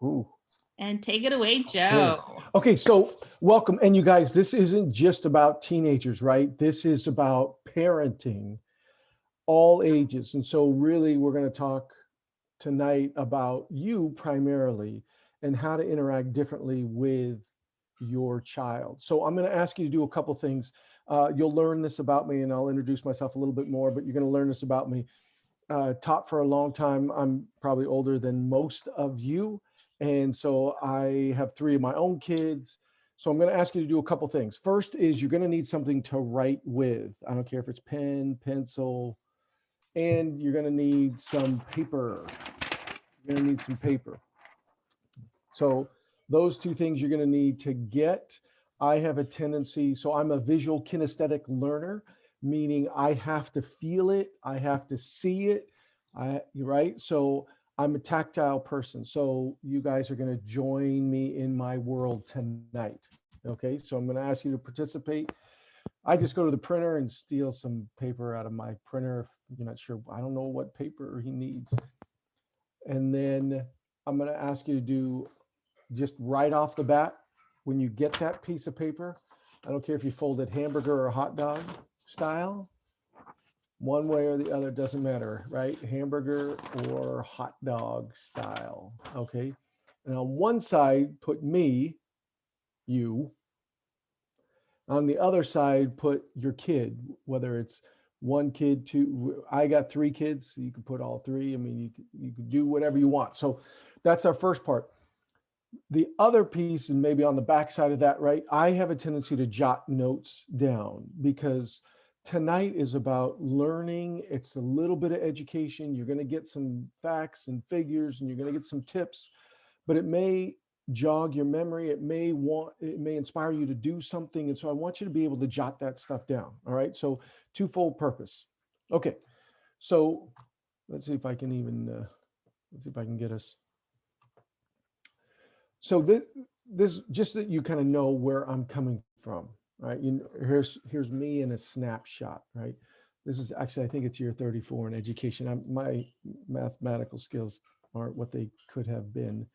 Ooh. And take it away, Okay. Joe. Okay, so welcome. And you guys, this isn't just about teenagers, right? This is about parenting, all ages. And so really we're going to talk tonight about you primarily and how to interact differently with your child. So I'm going to ask you to do a couple things. You'll learn this about me and I'll introduce myself a little bit more, but you're going to learn this about me. Taught for a long time. I'm probably older than most of you. And so I have three of my own kids. So I'm going to ask you to do a couple things. First is you're going to need something to write with. I don't care if it's pen, pencil, and you're going to need some paper. You're going to need some paper. So those two things you're going to need to get. I have a tendency, so I'm a visual kinesthetic learner, meaning I have to feel it, I have to see it. Right? So I'm a tactile person. So you guys are going to join me in my world tonight. Okay, so I'm going to ask you to participate. I just go to the printer and steal some paper out of my printer. If you're not sure, I don't know what paper he needs. And then I'm going to ask you to do just right off the bat, when you get that piece of paper, I don't care if you fold it hamburger or hot dog style, one way or the other, doesn't matter, right? Hamburger or hot dog style, okay? And on one side, put me, you. On the other side, put your kid, whether it's one kid, two. I got three kids, so you can put all three. I mean, you can do whatever you want. So that's our first part. The other piece, and maybe on the backside of that, right? I have a tendency to jot notes down because tonight is about learning. It's a little bit of education. You're going to get some facts and figures, and you're going to get some tips, but it may jog your memory. It may inspire you to do something. And so I want you to be able to jot that stuff down. All right. So twofold purpose. Okay. So let's see if I can let's see if I can get us. So this just that you kind of know where I'm coming from, right? Here's me in a snapshot, right? This is actually, I think it's year 34 in education. My mathematical skills aren't what they could have been.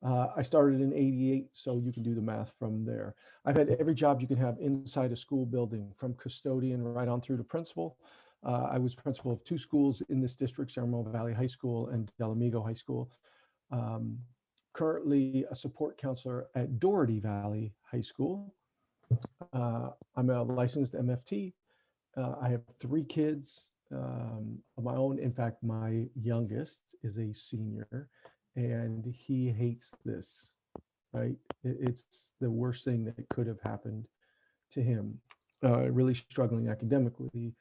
I started in '88, so you can do the math from there. I've had every job you can have inside a school building, from custodian right on through to principal. I was principal of two schools in this district, San Ramon Valley High School and Del Amigo High School. Um, Currently a support counselor at Doherty Valley High School. I'm a licensed MFT. I have three kids of my own. In fact, my youngest is a senior and he hates this, right? It's the worst thing that could have happened to him. Really struggling academically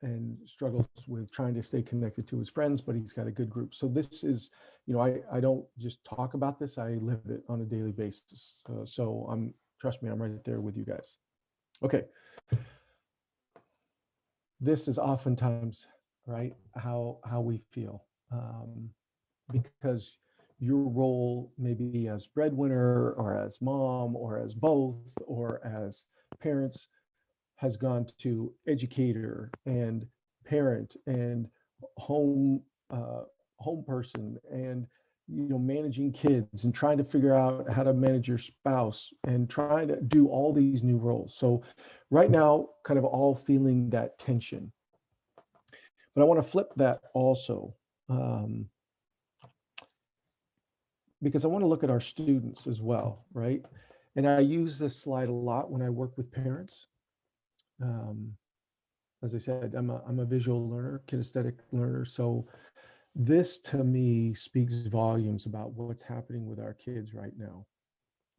and struggles with trying to stay connected to his friends, but he's got a good group. So this is, I don't just talk about this, I live it on a daily basis. So trust me, I'm right there with you guys. Okay. This is oftentimes, right, how we feel. Because your role maybe as breadwinner or as mom or as both or as parents has gone to educator and parent and home home person and managing kids and trying to figure out how to manage your spouse and trying to do all these new roles. So right now, kind of all feeling that tension. But I want to flip that also, um, because I want to look at our students as well, right? And I use this slide a lot when I work with parents. Um, as I said, I'm a visual learner, kinesthetic learner. So this to me speaks volumes about what's happening with our kids right now,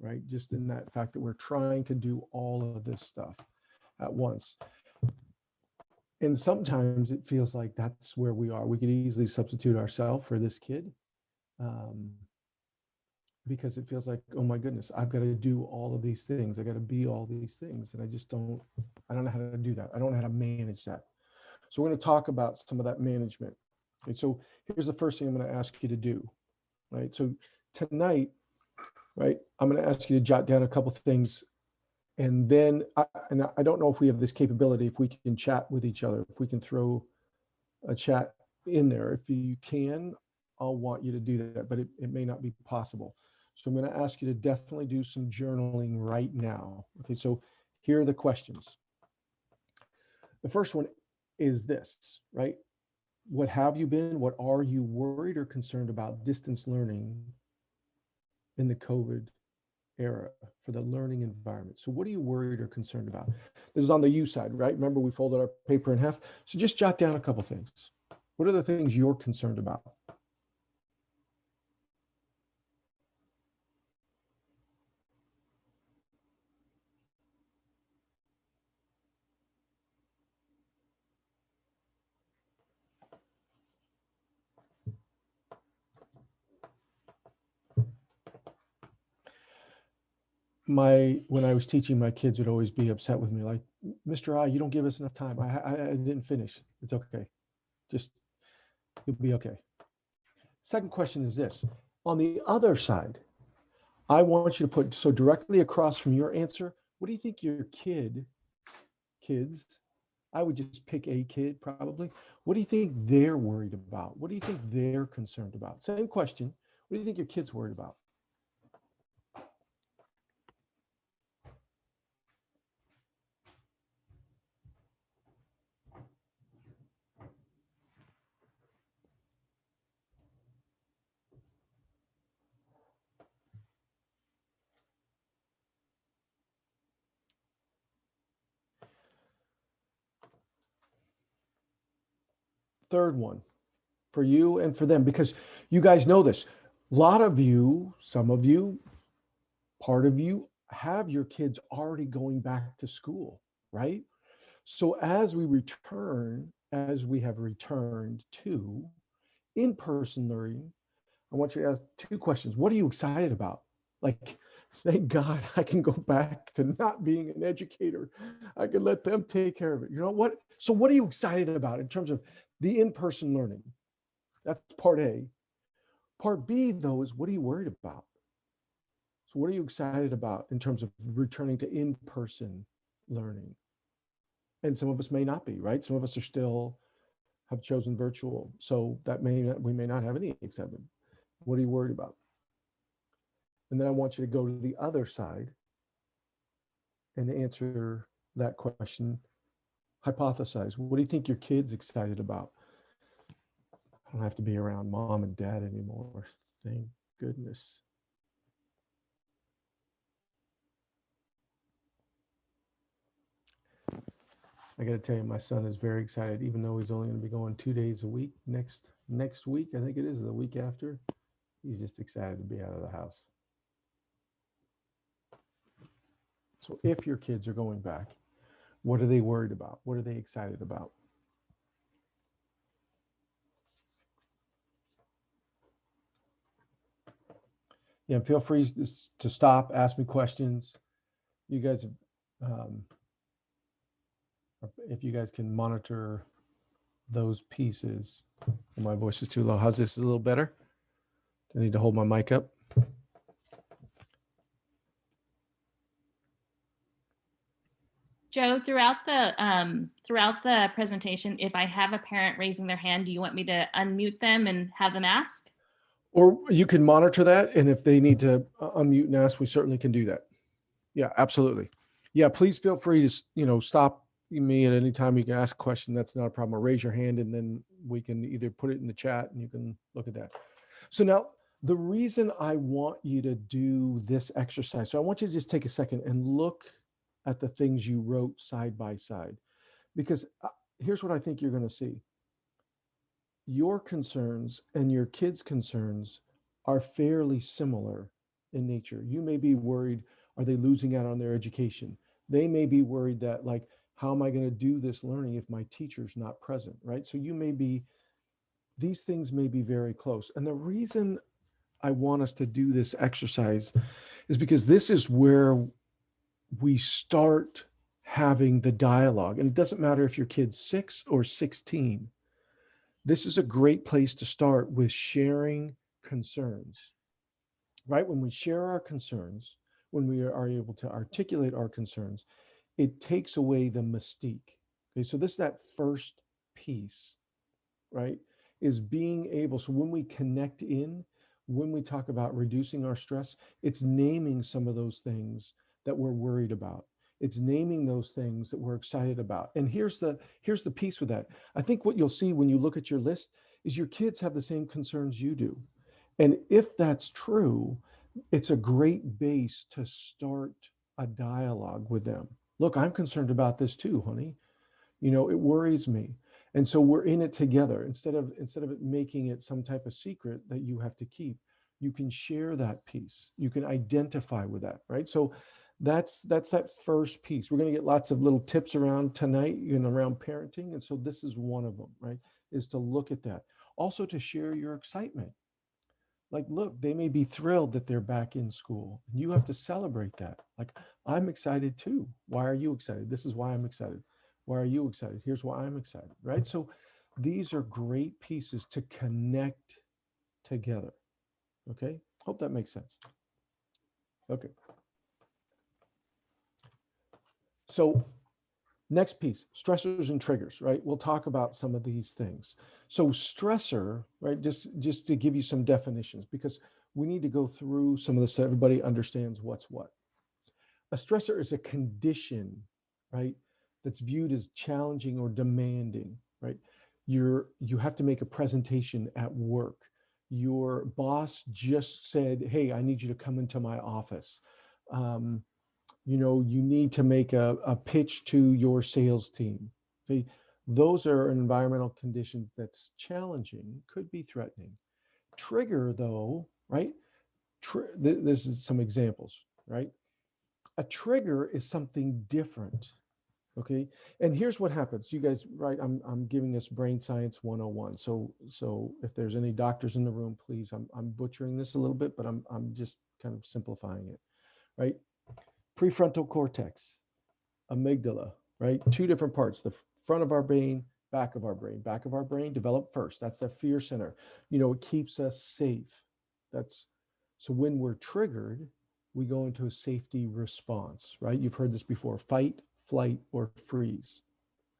right? Just in that fact that we're trying to do all of this stuff at once. And sometimes it feels like that's where we are. We could easily substitute ourselves for this kid. Um, because it feels like, oh my goodness, I've got to do all of these things. I got to be all these things. And I don't know how to do that. I don't know how to manage that. So we're going to talk about some of that management. Okay, so here's the first thing I'm going to ask you to do, right? So tonight, right, I'm going to ask you to jot down a couple of things. And then, I don't know if we have this capability, if we can chat with each other, if we can throw a chat in there. If you can, I'll want you to do that, but it may not be possible. So I'm going to ask you to definitely do some journaling right now. Okay, so here are the questions. The first one is this, right? What have you been, what are you worried or concerned about distance learning in the COVID era for the learning environment? So what are you worried or concerned about? This is on the you side, right? Remember we folded our paper in half. So just jot down a couple things. What are the things you're concerned about? When I was teaching, my kids would always be upset with me, like, Mr. I, you don't give us enough time. I didn't finish. It's okay. Just, you'll be okay. Second question is this. On the other side, I want you to put, so directly across from your answer, what do you think your kids, I would just pick a kid probably. What do you think they're worried about? What do you think they're concerned about? Same question. What do you think your kid's worried about? Third one, for you and for them, because you guys know this. A lot of you, some of you, part of you have your kids already going back to school, right? So as we return, as we have returned to in-person learning, I want you to ask two questions. What are you excited about? Like, thank God I can go back to not being an educator. I can let them take care of it. You know what? So what are you excited about in terms of the in-person learning? That's part A. Part B, though, is what are you worried about? So what are you excited about in terms of returning to in-person learning? And some of us may not be, right? Some of us are still have chosen virtual. So that we may not have any excitement. What are you worried about? And then I want you to go to the other side and answer that question. Hypothesize. What do you think your kid's excited about? I don't have to be around mom and dad anymore. Thank goodness. I got to tell you, my son is very excited, even though he's only going to be going 2 days a week. Next week, I think it is, the week after. He's just excited to be out of the house. So if your kids are going back, what are they worried about? What are they excited about? Yeah, feel free to stop, ask me questions. You guys, if you guys can monitor those pieces. My voice is too low. How's this? A little better? I need to hold my mic up. Joe, throughout the presentation, if I have a parent raising their hand, do you want me to unmute them and have them ask? Or you can monitor that, and if they need to unmute and ask, we certainly can do that. Yeah, absolutely. Yeah, please feel free to stop me at any time. You can ask a question. That's not a problem. Or raise your hand, and then we can either put it in the chat, and you can look at that. So now, the reason I want you to do this exercise, so I want you to just take a second and look at the things you wrote side by side, because here's what I think you're going to see. Your concerns and your kids' concerns are fairly similar in nature. You may be worried, are they losing out on their education? They may be worried that, like, how am I going to do this learning if my teacher's not present, right? So these things may be very close. And the reason I want us to do this exercise is because this is where we start having the dialogue. And it doesn't matter if your kid's 6 or 16. This is a great place to start with sharing concerns, right? When we share our concerns, when we are able to articulate our concerns, it takes away the mystique. Okay, so this is that first piece, right? is being able, so when we connect in, when we talk about reducing our stress, it's naming some of those things that we're worried about. It's naming those things that we're excited about. And here's the piece with that. I think what you'll see when you look at your list is your kids have the same concerns you do. And if that's true, it's a great base to start a dialogue with them. Look, I'm concerned about this too, honey. It worries me. And so we're in it together. Instead of it making it some type of secret that you have to keep, you can share that piece. You can identify with that, right? So that's that first piece. We're going to get lots of little tips around tonight, around parenting. And so this is one of them, right? Is to look at that. Also to share your excitement. Like, look, they may be thrilled that they're back in school. You have to celebrate that. Like, I'm excited too. Why are you excited? This is why I'm excited. Why are you excited? Here's why I'm excited, right? So these are great pieces to connect together. Okay. Hope that makes sense. Okay. So next piece, stressors and triggers, right? We'll talk about some of these things. So stressor, right? Just to give you some definitions, because we need to go through some of this so everybody understands what's what. A stressor is a condition, right? That's viewed as challenging or demanding, right? You have to make a presentation at work. Your boss just said, "Hey, I need you to come into my office." Um, you need to make a pitch to your sales team. Okay. Those are environmental conditions that's challenging, could be threatening. Trigger, though, right? This is some examples, right? A trigger is something different. Okay. And here's what happens. You guys, right? I'm giving us brain science 101. So if there's any doctors in the room, please, I'm butchering this a little bit, but I'm just kind of simplifying it, right? Prefrontal cortex, amygdala, right? Two different parts, the front of our brain, back of our brain. Back of our brain developed first. That's the fear center. It keeps us safe. That's so when we're triggered, we go into a safety response, right? You've heard this before, fight, flight, or freeze.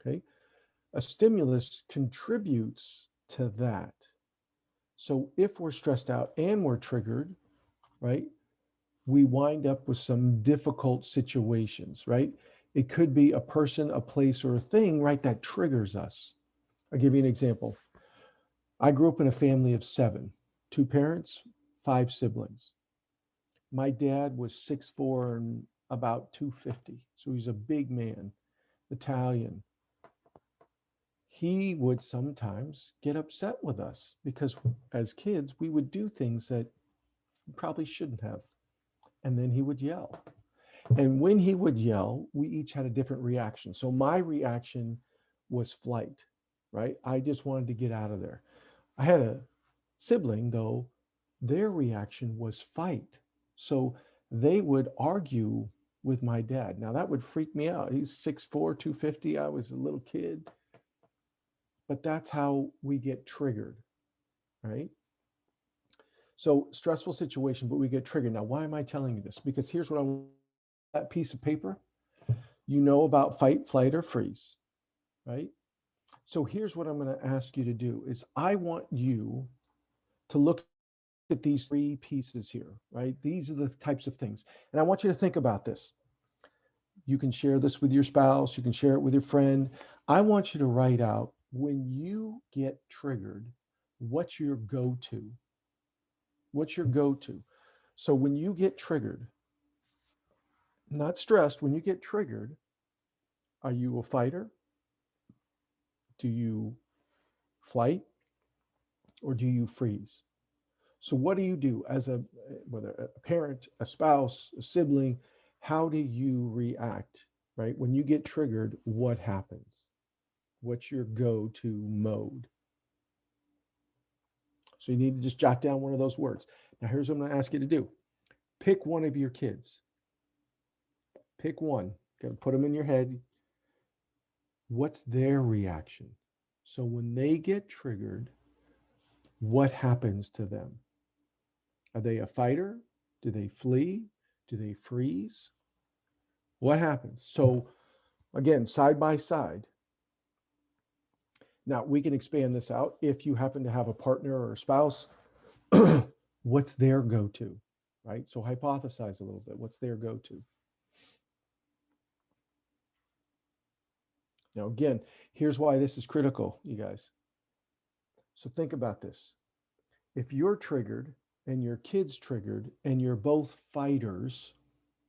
Okay. A stimulus contributes to that. So if we're stressed out and we're triggered, right, we wind up with some difficult situations, right? It could be a person, a place, or a thing, right, that triggers us. I'll give you an example. I grew up in a family of 7, 2 parents, 5 siblings. My dad was 6'4" and about 250. So he's a big man, Italian. He would sometimes get upset with us because as kids, we would do things that we probably shouldn't have. And then he would yell. And when he would yell, we each had a different reaction. So my reaction was flight, right? I just wanted to get out of there. I had a sibling, though, their reaction was fight. So they would argue with my dad. Now that would freak me out. He's 6'4", 250. I was a little kid. But that's how we get triggered, right? So stressful situation, but we get triggered. Now, why am I telling you this? Because here's what I want. That piece of paper, about fight, flight, or freeze, right? So here's what I'm going to ask you to do is I want you to look at these 3 pieces here, right? These are the types of things. And I want you to think about this. You can share this with your spouse. You can share it with your friend. I want you to write out when you get triggered, what's your go-to? What's your go-to? So when you get triggered, not stressed, when you get triggered, are you a fighter? Do you flight or do you freeze? So what do you do as whether a parent, a spouse, a sibling, how do you react, right? When you get triggered, what happens? What's your go-to mode? So you need to just jot down one of those words. Now here's what I'm going to ask you to do. Pick one of your kids. Pick one. Got to put them in your head. What's their reaction? So when they get triggered, what happens to them? Are they a fighter? Do they flee? Do they freeze? What happens? So again, side by side, Now, we can expand this out. If you happen to have a partner or a spouse, what's their go-to, right? So hypothesize a little bit. What's their go-to? Now, again, here's why this is critical, you guys. So think about this. If you're triggered and your kid's triggered and you're both fighters,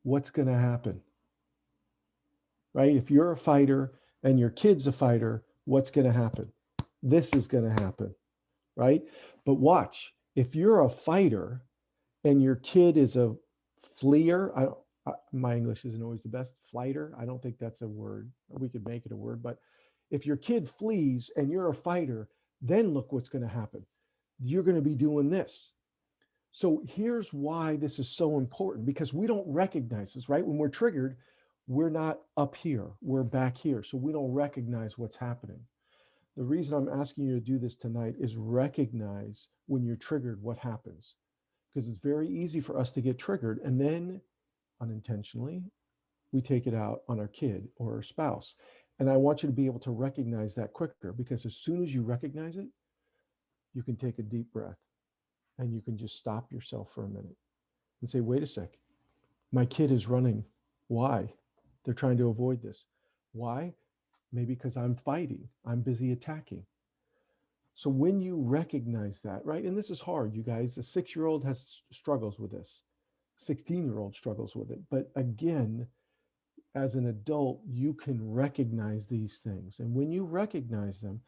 what's going to happen? Right? If you're a fighter and your kid's a fighter, what's going to happen? This is going to happen, right? But watch, if you're a fighter and your kid is a fleer, my English isn't always the best, flighter, I don't think that's a word. We could make it a word, but if your kid flees and you're a fighter, then look what's going to happen. You're going to be doing this. So here's why this is so important, because we don't recognize this, right? When we're triggered, we're not up here, we're back here. So we don't recognize what's happening. The reason I'm asking you to do this tonight is recognize when you're triggered, what happens. Because it's very easy for us to get triggered and then unintentionally, we take it out on our kid or our spouse. And I want you to be able to recognize that quicker, because as soon as you recognize it, you can take a deep breath and you can just stop yourself for a minute and say, wait a sec, my kid is running. Why? They're trying to avoid this. Why? Maybe because I'm fighting, I'm busy attacking. So when you recognize that, right? And this is hard, you guys. A 6-year-old has struggles with this. 16-year-old struggles with it. But again, as an adult, you can recognize these things. And when you recognize them,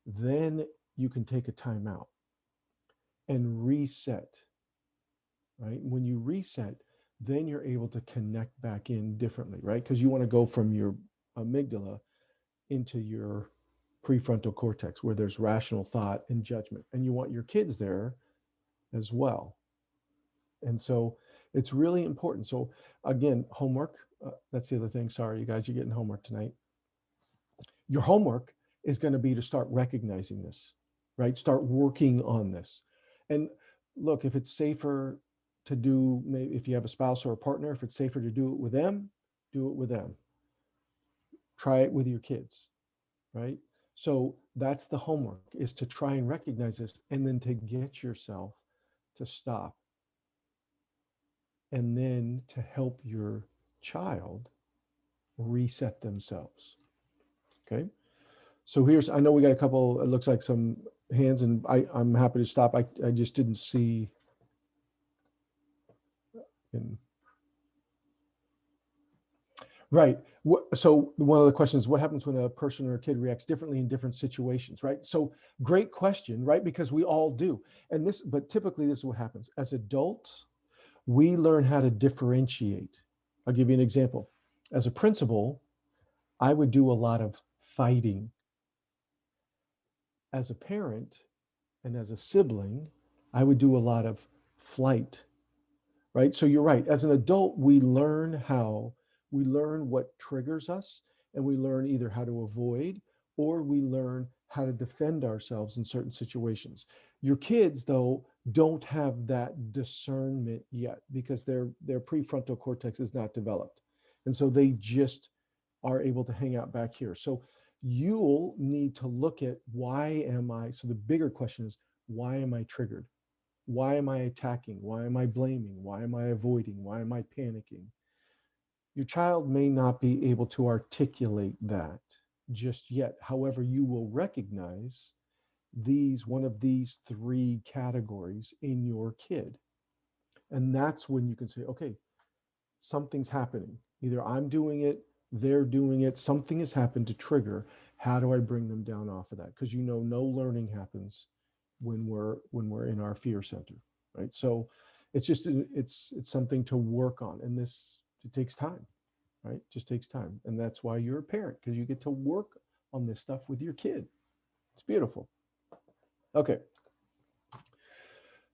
then you can take a time out and reset, right? When you reset, then you're able to connect back in differently, right? Because you want to go from your amygdala into your prefrontal cortex, where there's rational thought and judgment. And you want your kids there as well. And so it's really important. So again, homework, that's the other thing. Sorry, you guys, you're getting homework tonight. Your homework is going to be to start recognizing this, right? Start working on this. And look, if it's safer to do, maybe if you have a spouse or a partner, if it's safer to do it with them, do it with them. Try it with your kids, right? So that's the homework, is to try and recognize this and then to get yourself to stop and then to help your child reset themselves. Okay. So here's, I know we got a couple, it looks like some hands, and I'm happy to stop. I just didn't see. Right. So one of the questions is, what happens when a person or a kid reacts differently in different situations, right? So great question, right? Because we all do. And this, but typically this is what happens. As adults, we learn how to differentiate. I'll give you an example. As a principal, I would do a lot of fighting. As a parent and as a sibling, I would do a lot of flight, right? So you're right. As an adult, we learn what triggers us, and we learn either how to avoid or we learn how to defend ourselves in certain situations. Your kids, though, don't have that discernment yet, because their prefrontal cortex is not developed. And so they just are able to hang out back here. So you'll need to look at, why am I, so the bigger question is, why am I triggered? Why am I attacking? Why am I blaming? Why am I avoiding? Why am I panicking? Your child may not be able to articulate that just yet. However, you will recognize one of these 3 categories in your kid. And that's when you can say, okay, something's happening. Either I'm doing it, they're doing it, something has happened to trigger. How do I bring them down off of that? Because no learning happens when we're in our fear center, right? So it's just it's something to work on, and it takes time, right? It just takes time, and that's why you're a parent, because you get to work on this stuff with your kid. It's beautiful. Okay,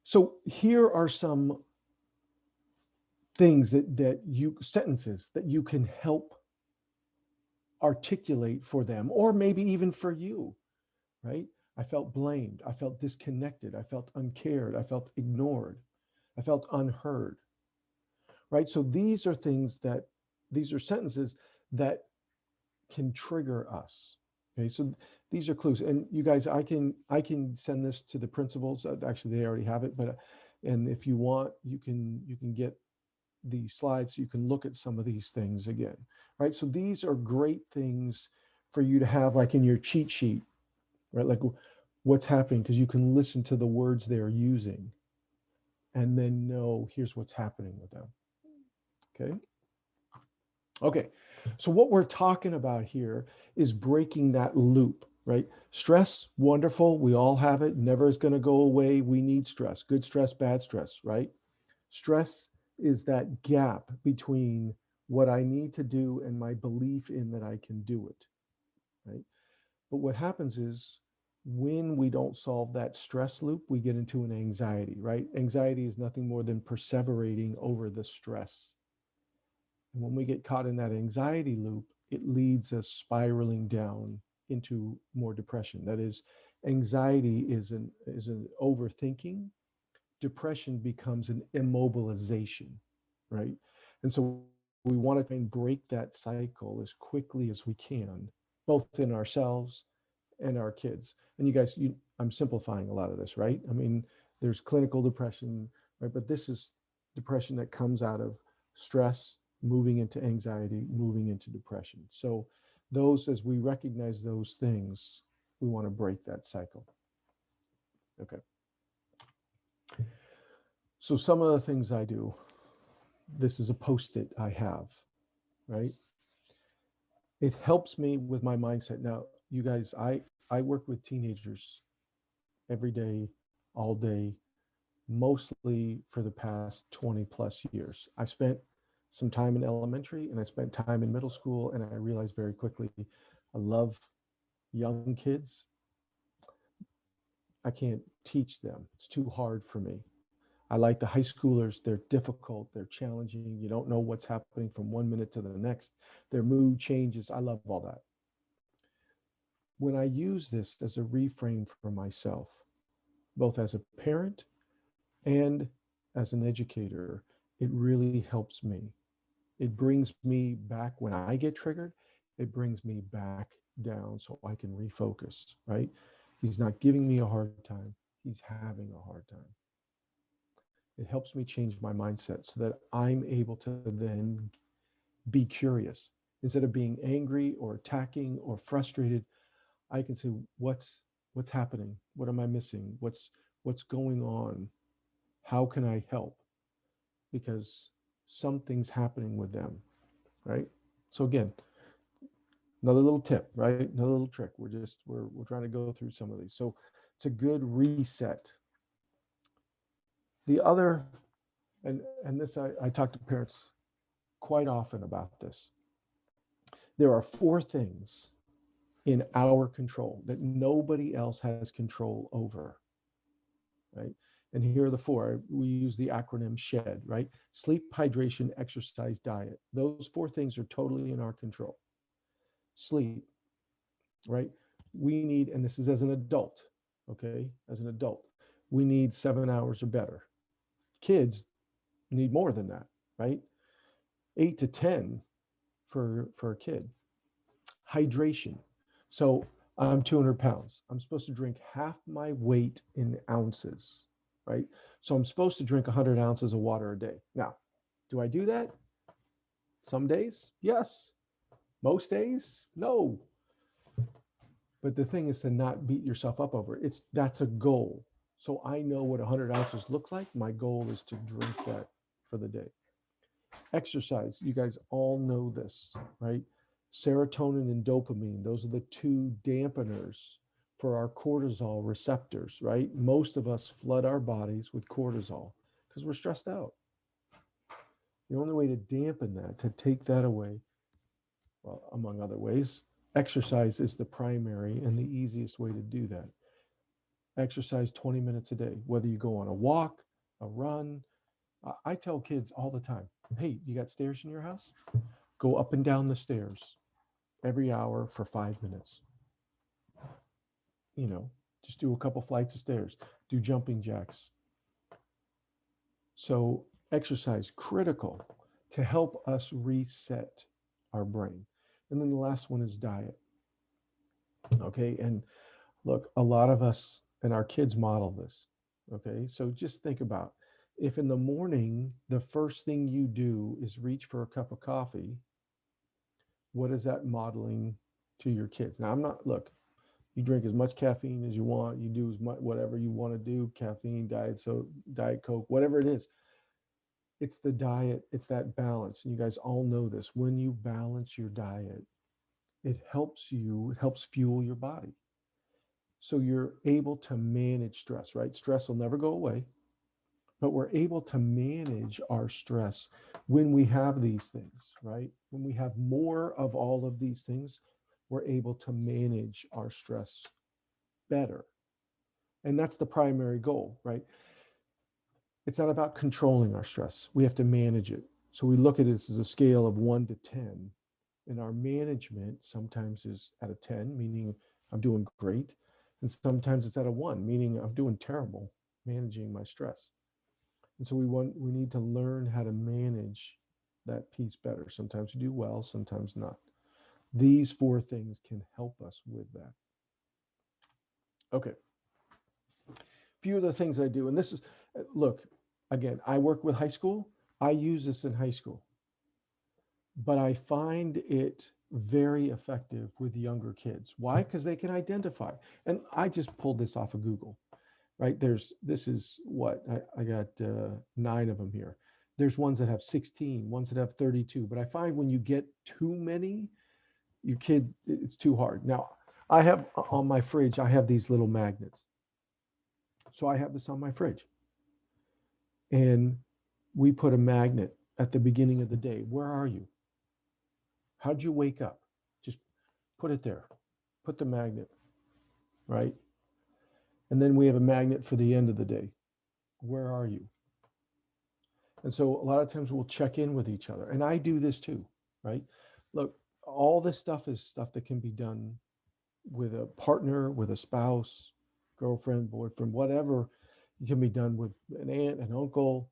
so here are some things sentences that you can help articulate for them, or maybe even for you, right? I felt blamed. I felt disconnected. I felt uncared. I felt ignored. I felt unheard, right? So these are sentences that can trigger us. Okay, so these are clues. And you guys, I can send this to the principals. Actually, they already have it, but and if you want, you can get the slides so you can look at some of these things again, right? So these are great things for you to have like in your cheat sheet, right? Like what's happening, because you can listen to the words they're using and then know here's what's happening with them. Okay. Okay. So what we're talking about here is breaking that loop, right? Stress, wonderful. We all have it. Never is going to go away. We need stress, good stress, bad stress, right? Stress is that gap between what I need to do and my belief in that I can do it, right? But what happens is when we don't solve that stress loop, we get into an anxiety, right? Anxiety is nothing more than perseverating over the stress. And when we get caught in that anxiety loop, it leads us spiraling down into more depression. That is, anxiety is an overthinking. Depression becomes an immobilization, right? And so we want to try and break that cycle as quickly as we can, both in ourselves and our kids. And you guys, I'm simplifying a lot of this, right? I mean, there's clinical depression, right? But this is depression that comes out of stress, moving into anxiety, moving into depression. So those, as we recognize those things, we want to break that cycle. Okay. So some of the things I do, this is a post-it I have, right? It helps me with my mindset. Now, you guys, I work with teenagers every day, all day, mostly for the past 20 plus years. I spent some time in elementary and I spent time in middle school, and I realized very quickly I love young kids. I can't teach them. It's too hard for me. I like the high schoolers. They're difficult. They're challenging. You don't know what's happening from one minute to the next. Their mood changes. I love all that. When I use this as a reframe for myself, both as a parent and as an educator, it really helps me. It brings me back when I get triggered, it brings me back down so I can refocus, right? He's not giving me a hard time. He's having a hard time. It helps me change my mindset so that I'm able to then be curious. Instead of being angry or attacking or frustrated, I can say, what's happening? What am I missing? What's going on? How can I help? Because something's happening with them, right? So again, another little tip, right? Another little trick. We're trying to go through some of these. So it's a good reset. The other, and this I talk to parents quite often about this. There are four things in our control that nobody else has control over, right? And here are the four. We use the acronym SHED, right? Sleep, hydration, exercise, diet. Those four things are totally in our control. Sleep, right? We need, and this is as an adult, okay? As an adult, we need 7 hours or better. Kids need more than that, right? 8 to 10 for a kid. Hydration. So I'm 200 pounds. I'm supposed to drink half my weight in ounces, right? So I'm supposed to drink 100 ounces of water a day. Now, do I do that? Some days, yes. Most days, no. But the thing is to not beat yourself up over it. That's a goal. So I know what 100 ounces look like. My goal is to drink that for the day. Exercise, you guys all know this, right? Serotonin and dopamine, those are the two dampeners for our cortisol receptors, right? Most of us flood our bodies with cortisol because we're stressed out. The only way to dampen that, to take that away, well, among other ways, exercise is the primary and the easiest way to do that. Exercise 20 minutes a day, whether you go on a walk, a run. I tell kids all the time, hey, you got stairs in your house? Go up and down the stairs every hour for 5 minutes. You know, just do a couple flights of stairs, do jumping jacks. So exercise, critical to help us reset our brain. And then the last one is diet. Okay. And look, a lot of us and our kids model this. Okay. So just think about if in the morning, the first thing you do is reach for a cup of coffee, what is that modeling to your kids? Now, I'm not, look, you drink as much caffeine as you want, you do as much, whatever you want to do, caffeine, diet, so diet Coke, whatever it is. It's the diet, it's that balance. And you guys all know this. When you balance your diet, it helps you, it helps fuel your body. So you're able to manage stress, right? Stress will never go away, but we're able to manage our stress when we have these things, right? When we have more of all of these things, we're able to manage our stress better. And that's the primary goal, right? It's not about controlling our stress. We have to manage it. So we look at it as a scale of 1 to 10. And our management sometimes is at a 10, meaning I'm doing great. And sometimes it's at a 1, meaning I'm doing terrible managing my stress. And so we need to learn how to manage that piece better. Sometimes we do well, sometimes not. These 4 things can help us with that. Okay. Few of the things I do, and this is, look, again, I work with high school. I use this in high school, but I find it very effective with younger kids. Why? Because they can identify. And I just pulled this off of Google, right? This is what I got 9 of them here. There's ones that have 16, ones that have 32. But I find when you get too many, your kids, it's too hard. Now, I have on my fridge, I have these little magnets. So I have this on my fridge. And we put a magnet at the beginning of the day. Where are you? How'd you wake up? Just put it there. Put the magnet, right? And then we have a magnet for the end of the day. Where are you? And so a lot of times we'll check in with each other. And I do this too, right? Look, all this stuff is stuff that can be done with a partner, with a spouse, girlfriend, boyfriend, whatever. It can be done with an aunt, an uncle,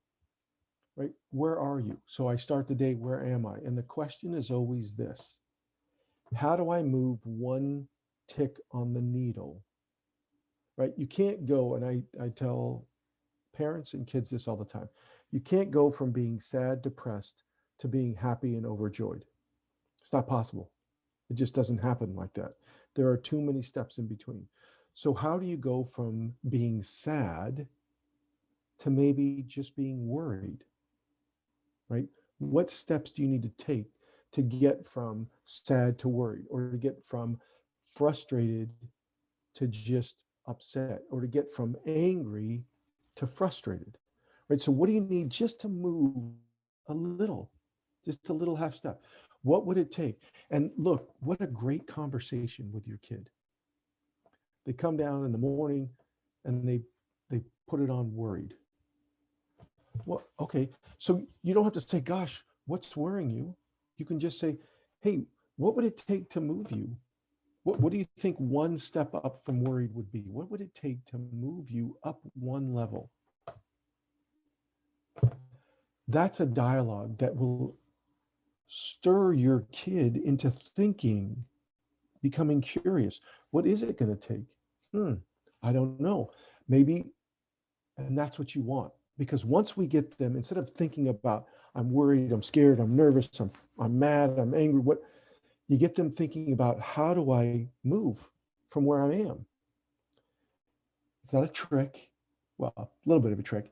right? Where are you? So I start the day, where am I? And the question is always this: how do I move one tick on the needle, right? You can't go, and I tell parents and kids this all the time. You can't go from being sad, depressed to being happy and overjoyed. It's not possible. It just doesn't happen like that. There are too many steps in between. So, how do you go from being sad to maybe just being worried, right? What steps do you need to take to get from sad to worried, or to get from frustrated to just upset, or to get from angry to frustrated, right? So, what do you need just to move a little, just a little half step? What would it take? And look, what a great conversation with your kid. They come down in the morning and they put it on worried. Well, okay. So you don't have to say, gosh, what's worrying you? You can just say, hey, what would it take to move you? What do you think one step up from worried would be? What would it take to move you up one level? That's a dialogue that will stir your kid into thinking, becoming curious. What is it going to take? Hmm, I don't know. Maybe, and that's what you want. Because once we get them, instead of thinking about, I'm worried, I'm scared, I'm nervous, I'm mad, I'm angry, what, you get them thinking about, how do I move from where I am? It's not a trick, well, a little bit of a trick,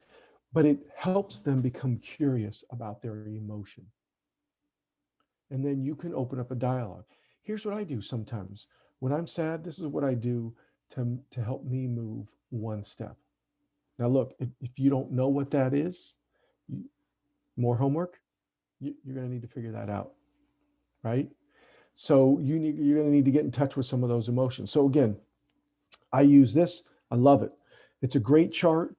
but it helps them become curious about their emotion. And then you can open up a dialogue. Here's what I do sometimes. When I'm sad, this is what I do to help me move one step. Now, look, if you don't know what that is, more homework, you're going to need to figure that out, right? So you're going to need to get in touch with some of those emotions. So again, I use this. I love it. It's a great chart.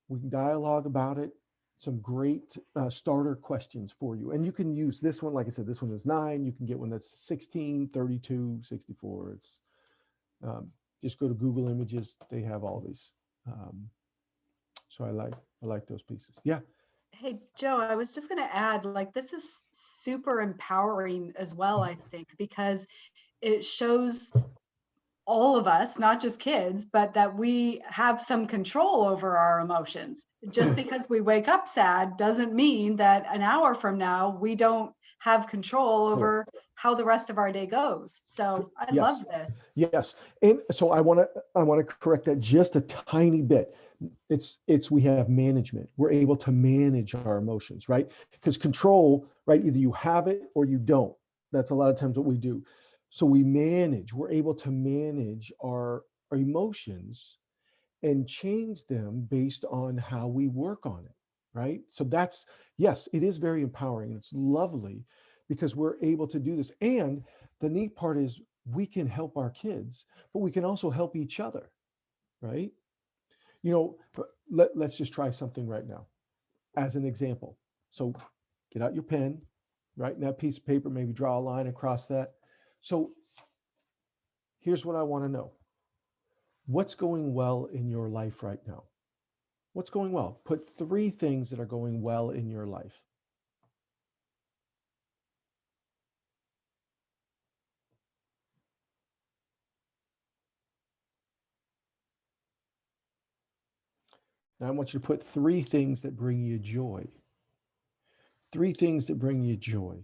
We can dialogue about it. Some great starter questions for you. And you can use this one. Like I said, this one is 9. You can get one that's 16, 32, 64. It's just go to Google Images. They have all these. So I like those pieces. Yeah. Hey, Joe, I was just going to add, like, this is super empowering as well, I think, because it shows all of us, not just kids, but that we have some control over our emotions. Just because we wake up sad doesn't mean that an hour from now we don't have control over how the rest of our day goes. So I love this. Yes. And so I want to correct that just a tiny bit. It's we have management. We're able to manage our emotions, right? Because control, right? Either you have it or you don't. That's a lot of times what we do. So we're able to manage our emotions and change them based on how we work on it, right? So that's, yes, it is very empowering. It's lovely because we're able to do this. And the neat part is we can help our kids, but we can also help each other, right? You know, let's just try something right now as an example. So get out your pen, write in that piece of paper, maybe draw a line across that. So here's what I want to know. What's going well in your life right now? What's going well? Put 3 things that are going well in your life. Now I want you to put 3 things that bring you joy. 3 things that bring you joy.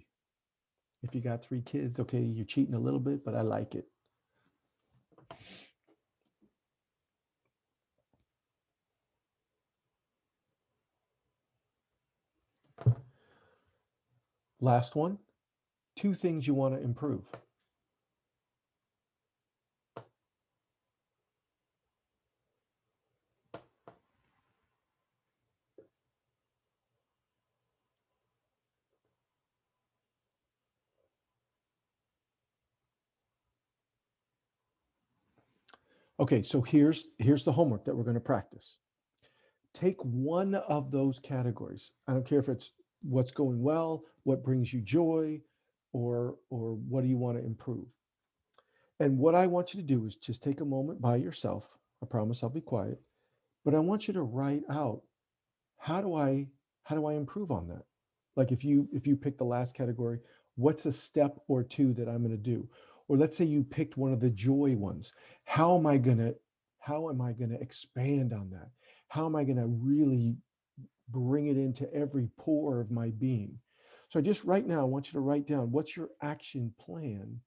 If you got 3 kids, okay, you're cheating a little bit, but I like it. Last one, 2 things you want to improve. Okay, so here's the homework that we're going to practice. Take one of those categories. I don't care if it's what's going well, what brings you joy, or what do you want to improve. And what I want you to do is just take a moment by yourself. I promise I'll be quiet, but I want you to write out how do I improve on that? Like if you pick the last category, what's a step or 2 that I'm going to do? Or let's say you picked one of the joy ones. How am I going to expand on that? How am I going to really bring it into every pore of my being? So just right now, I want you to write down what's your action plan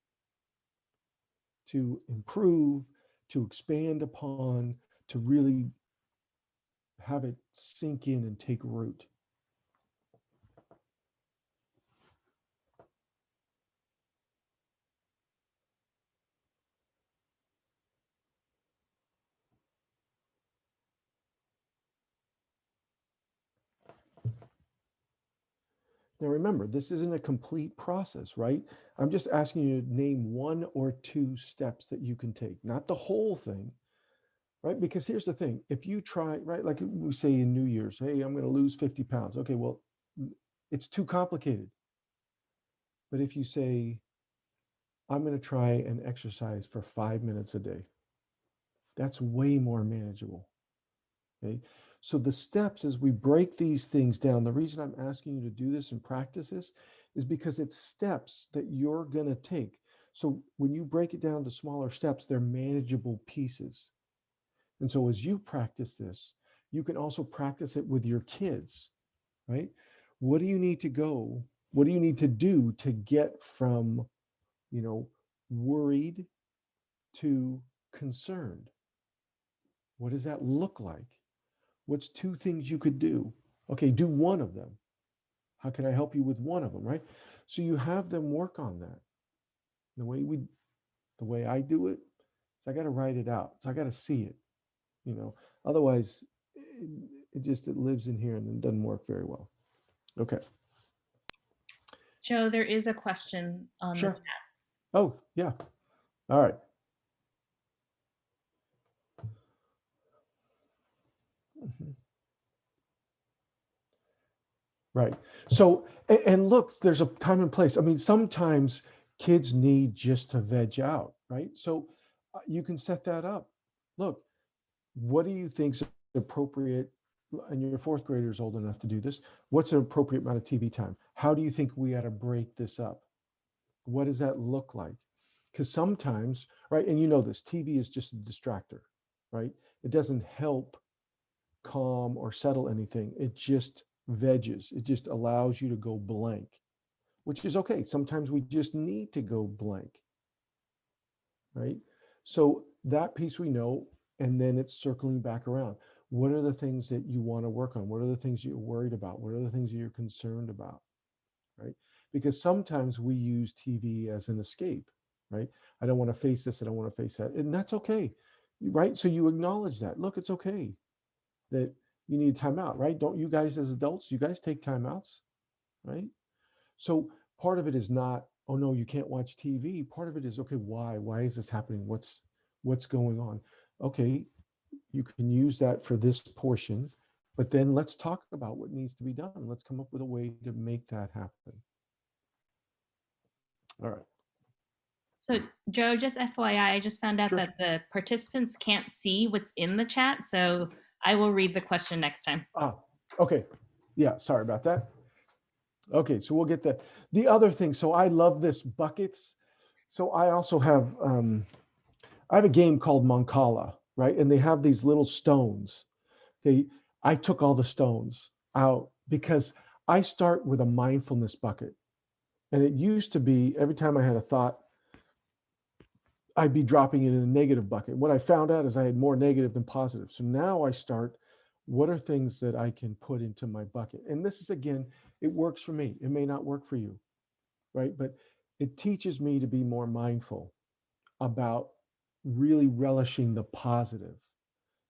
to improve, to expand upon, to really have it sink in and take root. Now remember, this isn't a complete process, right? I'm just asking you to name 1 or 2 steps that you can take, not the whole thing, right? Because here's the thing, if you try, right, like we say in New Year's, hey, I'm going to lose 50 pounds. Okay, well, it's too complicated. But if you say, I'm going to try and exercise for 5 minutes a day, that's way more manageable. Okay. So the steps as we break these things down, the reason I'm asking you to do this and practice this is because it's steps that you're going to take. So when you break it down to smaller steps, they're manageable pieces. And so as you practice this, you can also practice it with your kids, right? What do you need to go? What do you need to do to get from, worried to concerned? What does that look like? What's 2 things you could do? Okay, do one of them. How can I help you with one of them, right? So you have them work on that. The way I do it is I got to write it out. So I got to see it, Otherwise, it lives in here and it doesn't work very well. Okay. Joe, there is a question on the Sure. chat. Oh, yeah. All right. Mhm. Right. So, and look, there's a time and place. I mean, sometimes kids need just to veg out, right? So you can set that up. Look, what do you think's appropriate? And your 4th grader is old enough to do this. What's an appropriate amount of TV time? How do you think we ought to break this up? What does that look like? Because sometimes, right, and you know this, TV is just a distractor, right? It doesn't help calm or settle anything. It just veggies. It just allows you to go blank, which is okay. Sometimes we just need to go blank, right? So that piece we know, and then it's circling back around. What are the things that you want to work on? What are the things you're worried about? What are the things that you're concerned about, right? Because sometimes we use TV as an escape, right? I don't want to face this. I don't want to face that. And that's okay, right? So you acknowledge that. Look, it's okay that you need time out, right? Don't you guys as adults, you guys take time outs, right? So part of it is not, oh no, you can't watch TV. Part of it is, okay, why? Why is this happening? What's going on? Okay, you can use that for this portion, but then let's talk about what needs to be done. Let's come up with a way to make that happen. All right. So Joe, just FYI, I just found out Sure. that the participants can't see what's in the chat. So I will read the question next time. Okay. Yeah, sorry about that. Okay, so we'll get the other thing. So I love this buckets. So I also have I have a game called Mancala, right? And they have these little stones. Okay, I took all the stones out because I start with a mindfulness bucket. And it used to be every time I had a thought, I'd be dropping it in a negative bucket. What I found out is I had more negative than positive. So now I start, what are things that I can put into my bucket? And this is, again, it works for me. It may not work for you, right? But it teaches me to be more mindful about really relishing the positive.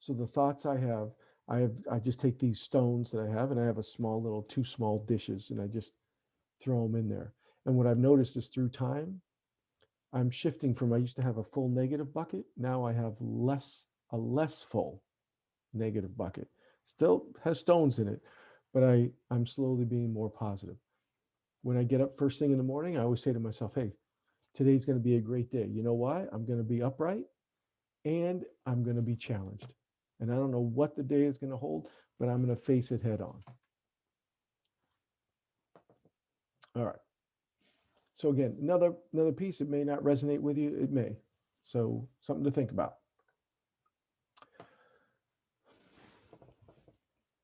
So the thoughts I just take these stones that I have, and I have a small little 2 small dishes, and I just throw them in there. And what I've noticed is through time, I'm shifting from, I used to have a full negative bucket. Now I have a less full negative bucket. Still has stones in it, but I'm slowly being more positive. When I get up first thing in the morning, I always say to myself, hey, today's going to be a great day. You know why? I'm going to be upright and I'm going to be challenged. And I don't know what the day is going to hold, but I'm going to face it head on. All right. So again, another piece, it may not resonate with you, it may. So something to think about.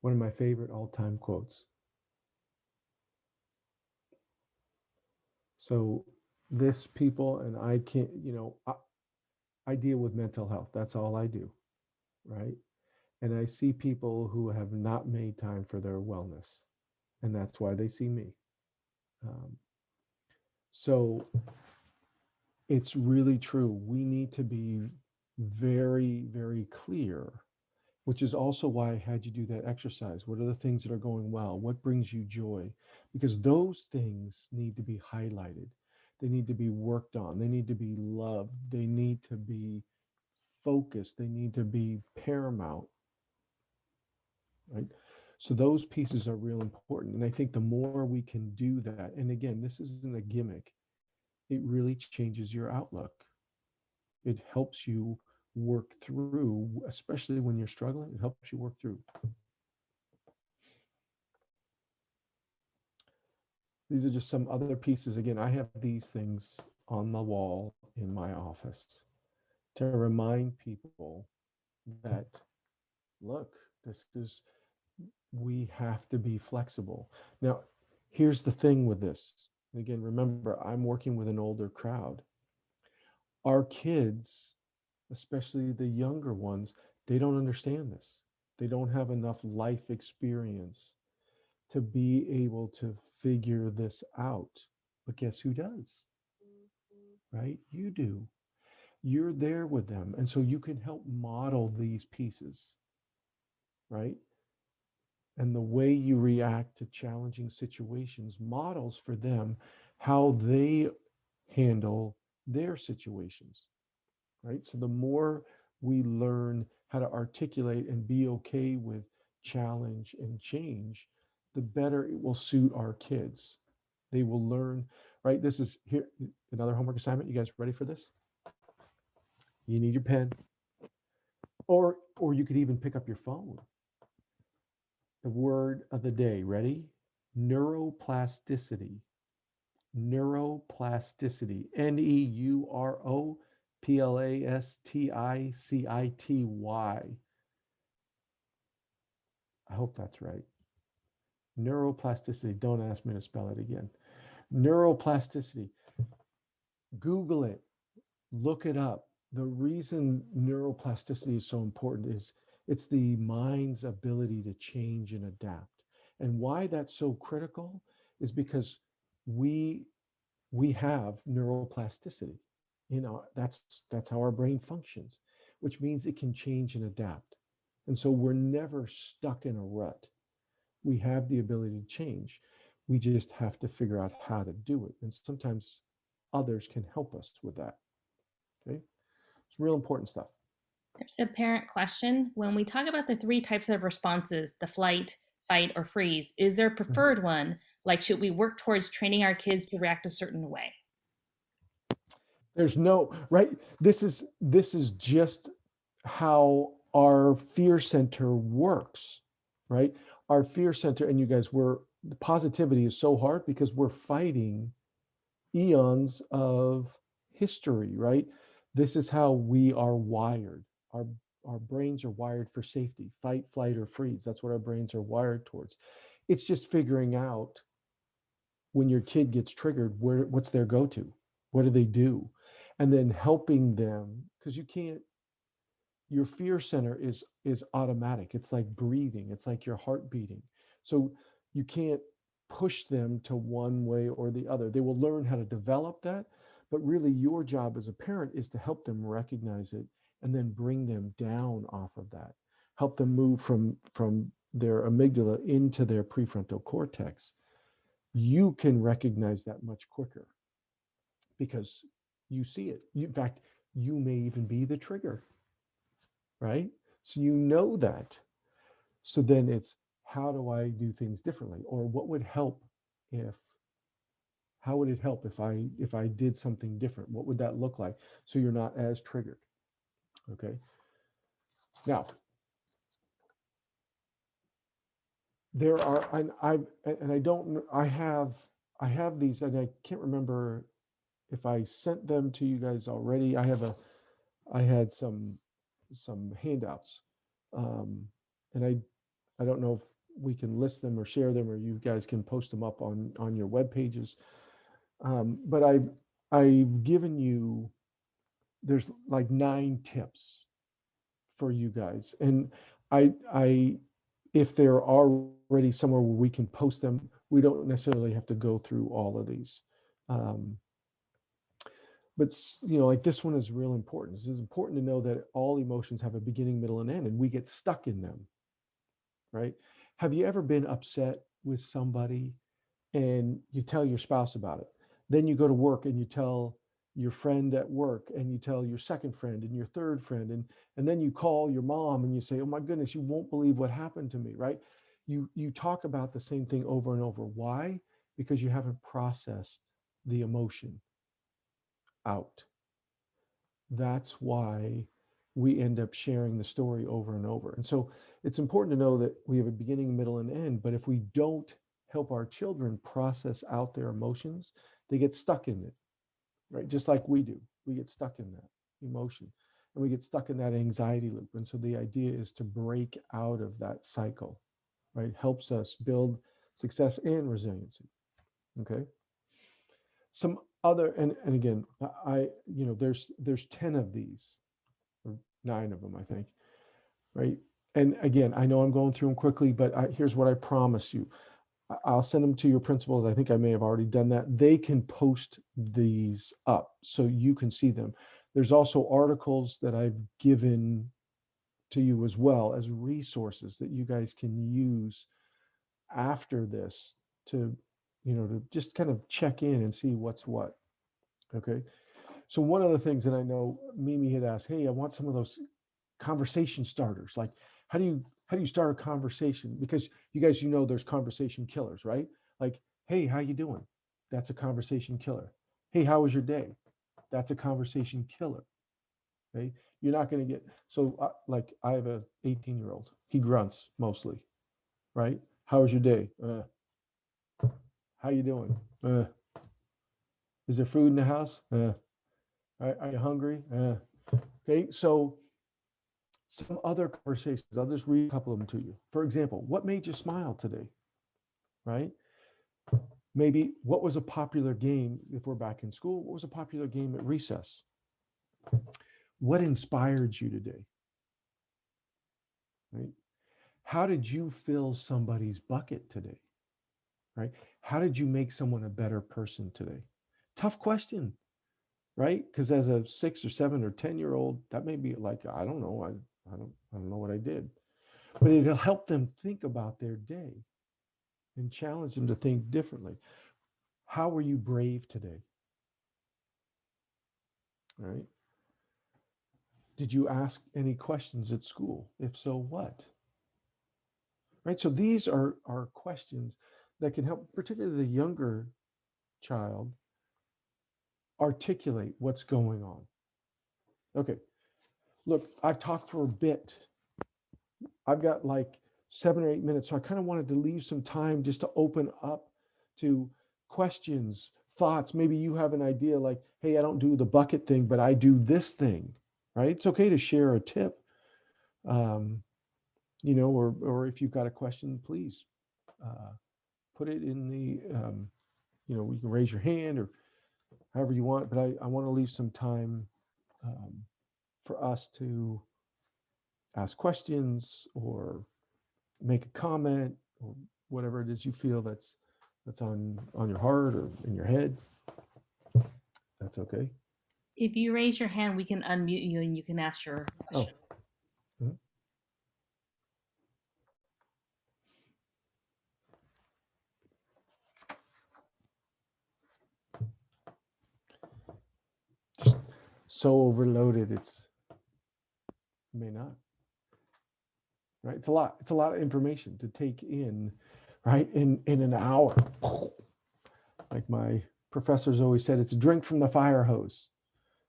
One of my favorite all-time quotes. So this people, and I can't, I deal with mental health. That's all I do, right? And I see people who have not made time for their wellness, and that's why they see me. So it's really true. We need to be very, very clear, which is also why I had you do that exercise. What are the things that are going well? What brings you joy? Because those things need to be highlighted. They need to be worked on. They need to be loved. They need to be focused. They need to be paramount, right? So those pieces are real important. And I think the more we can do that, and again, this isn't a gimmick, it really changes your outlook. It helps you work through, especially when you're struggling, it helps you work through. These are just some other pieces. Again, I have these things on the wall in my office to remind people that, look, we have to be flexible. Now, here's the thing with this. Again, remember, I'm working with an older crowd. Our kids, especially the younger ones, they don't understand this. They don't have enough life experience to be able to figure this out. But guess who does? Right? You do. You're there with them. And so you can help model these pieces, right? And the way you react to challenging situations models for them how they handle their situations, right? So the more we learn how to articulate and be okay with challenge and change, the better it will suit our kids. They will learn, right? This is here, another homework assignment. You guys ready for this? You need your pen, or you could even pick up your phone. The word of the day, ready? Neuroplasticity. neuroplasticity, neuroplasticity. I hope that's right. Neuroplasticity. Don't ask me to spell it again. Neuroplasticity. Google it. Look it up. The reason neuroplasticity is so important is it's the mind's ability to change and adapt. And why that's so critical is because we have neuroplasticity. That's how our brain functions, which means it can change and adapt. And so we're never stuck in a rut. We have the ability to change. We just have to figure out how to do it. And sometimes others can help us with that. Okay. It's real important stuff. There's a parent question. When we talk about the three types of responses, the flight, fight, or freeze, is there a preferred one? Like, should we work towards training our kids to react a certain way? There's no, right? This is just how our fear center works, right? Our fear center, and you guys, the positivity is so hard because we're fighting eons of history, right? This is how we are wired. Our brains are wired for safety, fight, flight, or freeze. That's what our brains are wired towards. It's just figuring out when your kid gets triggered, what's their go-to? What do they do? And then helping them, because your fear center is automatic. It's like breathing. It's like your heart beating. So you can't push them to one way or the other. They will learn how to develop that, but really your job as a parent is to help them recognize it and then bring them down off of that. Help them move from their amygdala into their prefrontal cortex. You can recognize that much quicker because you see it. In fact, you may even be the trigger, right? So you know that. So then it's, how do I do things differently? Or what would help how would it help if I did something different? What would that look like? So you're not as triggered. Okay. Now, there are, I have these, and I can't remember if I sent them to you guys already. I had some handouts, and I don't know if we can list them or share them, or you guys can post them up on your web pages. But I've given you, there's like 9 tips for you guys, and I if they're already somewhere where we can post them, we don't necessarily have to go through all of these. But like this one is real important. It's important to know that all emotions have a beginning, middle, and end, and we get stuck in them, right? Have you ever been upset with somebody and you tell your spouse about it? Then you go to work and you tell your friend at work, and you tell your second friend and your third friend, and then you call your mom and you say, oh my goodness, you won't believe what happened to me, right? You talk about the same thing over and over. Why? Because you haven't processed the emotion out. That's why we end up sharing the story over and over. And so it's important to know that we have a beginning, middle, and end. But if we don't help our children process out their emotions, they get stuck in it, right? Just like we do. We get stuck in that emotion, and we get stuck in that anxiety loop. And so the idea is to break out of that cycle, right? Helps us build success and resiliency. Okay. Some other, and again, there's 10 of these, or 9 of them, I think, right? And again, I know I'm going through them quickly, but here's what I promise you. I'll send them to your principals. I think I may have already done that. They can post these up so you can see them. There's also articles that I've given to you as well as resources that you guys can use after this to just kind of check in and see what's what. Okay. So one of the things that I know Mimi had asked, hey, I want some of those conversation starters. Like, how do you start a conversation? Because you guys, there's conversation killers, right? Like, hey, how you doing? That's a conversation killer. Hey, how was your day? That's a conversation killer. Okay. You're not going to get, so like I have a 18-year-old, he grunts mostly, right? How was your day? How you doing? Is there food in the house? Are you hungry? Okay, so some other conversations, I'll just read a couple of them to you. For example, what made you smile today? Right? Maybe what was a popular game if we're back in school? What was a popular game at recess? What inspired you today? Right? How did you fill somebody's bucket today? Right? How did you make someone a better person today? Tough question, right? Because as a 6 or 7 or 10-year-old, that may be like, I don't know, I don't know what I did, but it'll help them think about their day and challenge them to think differently. How were you brave today? Right? Did you ask any questions at school? If so, what? Right? So these are questions that can help, particularly the younger child, articulate what's going on. Okay, look, I've talked for a bit. I've got like 7 or 8 minutes, so I kind of wanted to leave some time just to open up to questions, thoughts. Maybe you have an idea like, hey, I don't do the bucket thing, but I do this thing, right? It's okay to share a tip, or if you've got a question, please put it in the, you can raise your hand or however you want, but I want to leave some time for us to ask questions or make a comment or whatever it is you feel that's on your heart or in your head. That's okay. If you raise your hand, we can unmute you and you can ask your question. Mhm. Just so overloaded, it may not. Right? It's a lot of information to take in, right? In an hour. Like my professors always said, it's a drink from the fire hose.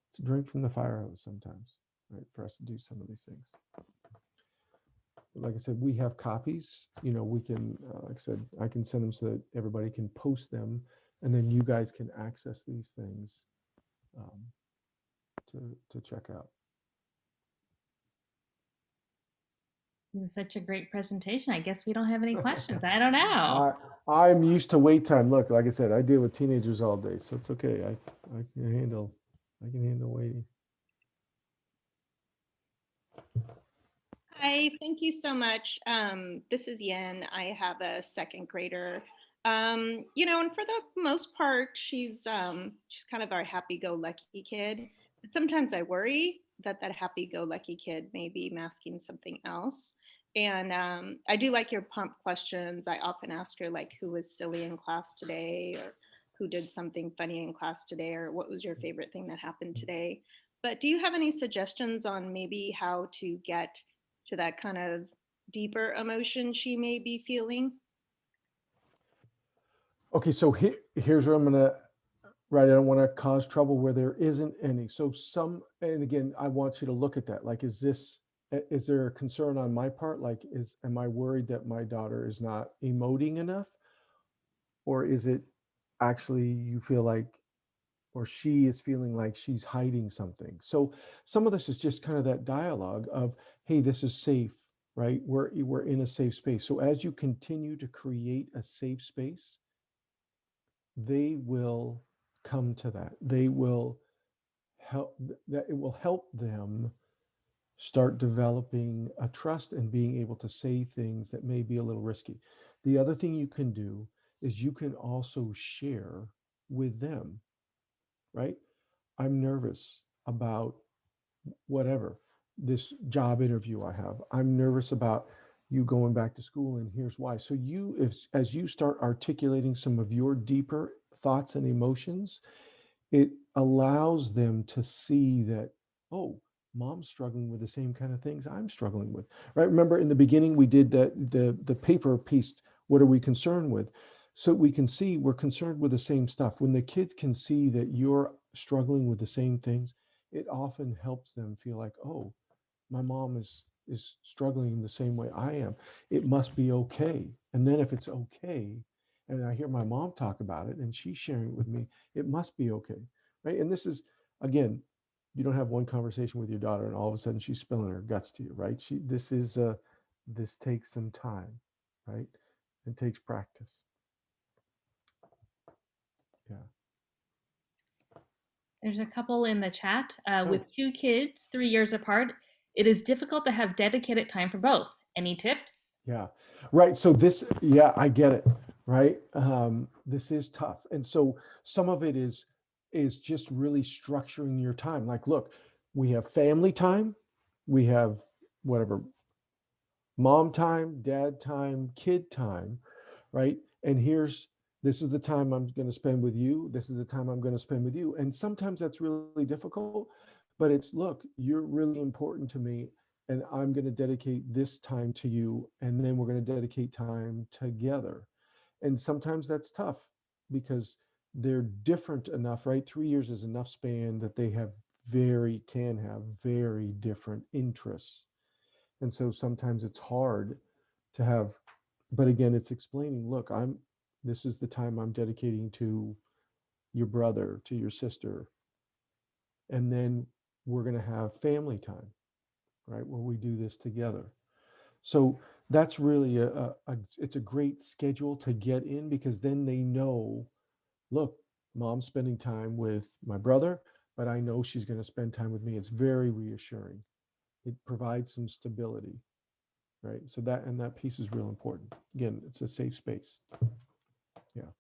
It's a drink from the fire hose sometimes, right? For us to do some of these things. But like I said, we have copies. We can, like I said, I can send them so that everybody can post them, and then you guys can access these things to check out. It was such a great presentation. I guess we don't have any questions. I don't know. I'm used to wait time. Look, like I said, I deal with teenagers all day, so it's okay. I can handle waiting. Hi, thank you so much. This is Yen. I have a second grader. And for the most part, she's kind of our happy-go-lucky kid. But sometimes I worry that happy-go-lucky kid may be masking something else. And I do like your pump questions. I often ask her like, who was silly in class today, or who did something funny in class today, or what was your favorite thing that happened today? But do you have any suggestions on maybe how to get to that kind of deeper emotion she may be feeling? Okay, so here's where I'm gonna, right, I don't want to cause trouble where there isn't any. So and again, I want you to look at that. Like, is there a concern on my part? Like, am I worried that my daughter is not emoting enough? Or is it actually you feel like, or she is feeling like she's hiding something? So some of this is just kind of that dialogue of, hey, this is safe, right? We're in a safe space. So as you continue to create a safe space, they will come to that. They will help, that it will help them start developing a trust and being able to say things that may be a little risky. The other thing you can do is you can also share with them, right? I'm nervous about whatever, this job interview I have. I'm nervous about you going back to school, and here's why. So as you start articulating some of your deeper thoughts and emotions, it allows them to see that, oh, mom's struggling with the same kind of things I'm struggling with, right? Remember in the beginning we did the paper piece, what are we concerned with? So we can see we're concerned with the same stuff. When the kids can see that you're struggling with the same things, it often helps them feel like, oh, my mom is struggling in the same way I am. It must be okay. And then if it's okay, and I hear my mom talk about it and she's sharing it with me, it must be okay, right? And this is, again, you don't have one conversation with your daughter and all of a sudden she's spilling her guts to you, right? This takes some time, right? It takes practice. Yeah. There's a couple in the chat. Oh. With 2 kids, 3 years apart, it is difficult to have dedicated time for both. Any tips? Yeah, right. So this, yeah, I get it, right? This is tough. And so some of it is just really structuring your time. Like, look, we have family time, we have whatever, mom time, dad time, kid time, right? And this is the time I'm going to spend with you. This is the time I'm going to spend with you. And sometimes that's really difficult, but it's, look, you're really important to me and I'm going to dedicate this time to you. And then we're going to dedicate time together. And sometimes that's tough because they're different enough, right? 3 years is enough span that they can have very different interests. And so sometimes it's hard to have, but again, it's explaining, look, this is the time I'm dedicating to your brother, to your sister. And then we're going to have family time, right? Where we do this together. So that's really it's a great schedule to get in because then they know, look, mom's spending time with my brother, but I know she's going to spend time with me. It's very reassuring. It provides some stability, right? So that piece is real important. Again, it's a safe space. Yeah.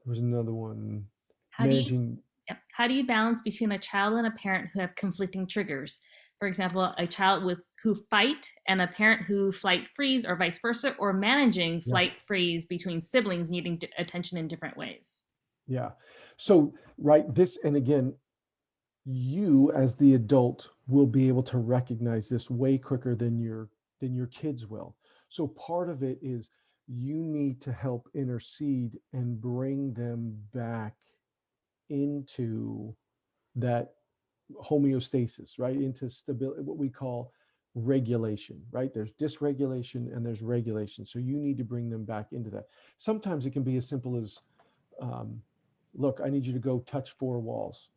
There's another one. How do you Managing. Yep. How do you balance between a child and a parent who have conflicting triggers? For example, a child who fight and a parent who flight freeze, or vice versa, or managing Yeah. flight freeze between siblings needing attention in different ways. Yeah. So, right, this, and again, you as the adult will be able to recognize this way quicker than your kids will. So part of it is you need to help intercede and bring them back into that homeostasis, right? Into stability, what we call regulation, right? There's dysregulation and there's regulation. So you need to bring them back into that. Sometimes it can be as simple as, look, I need you to go touch 4 walls,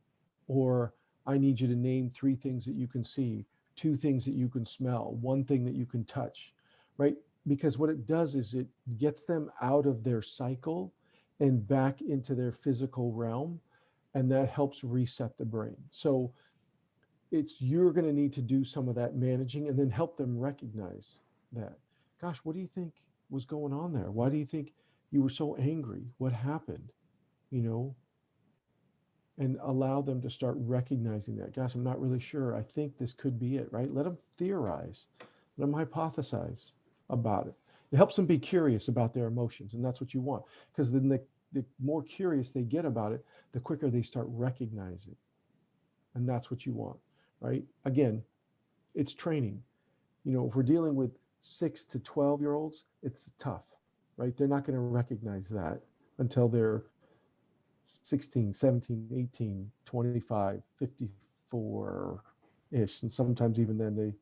or I need you to name 3 things that you can see, 2 things that you can smell, 1 thing that you can touch, right? Because what it does is it gets them out of their cycle and back into their physical realm, and that helps reset the brain. So you're going to need to do some of that managing and then help them recognize that. Gosh, what do you think was going on there? Why do you think you were so angry? What happened? You know, and allow them to start recognizing that. Gosh, I'm not really sure. I think this could be it, right? Let them theorize, let them hypothesize about it. It helps them be curious about their emotions, and that's what you want. Because then the more curious they get about it, the quicker they start recognizing. And that's what you want, right? Again, it's training. You know, if we're dealing with 6 to 12-year-olds, it's tough, right? They're not going to recognize that until they're 16, 17, 18, 25, 54-ish. And sometimes even then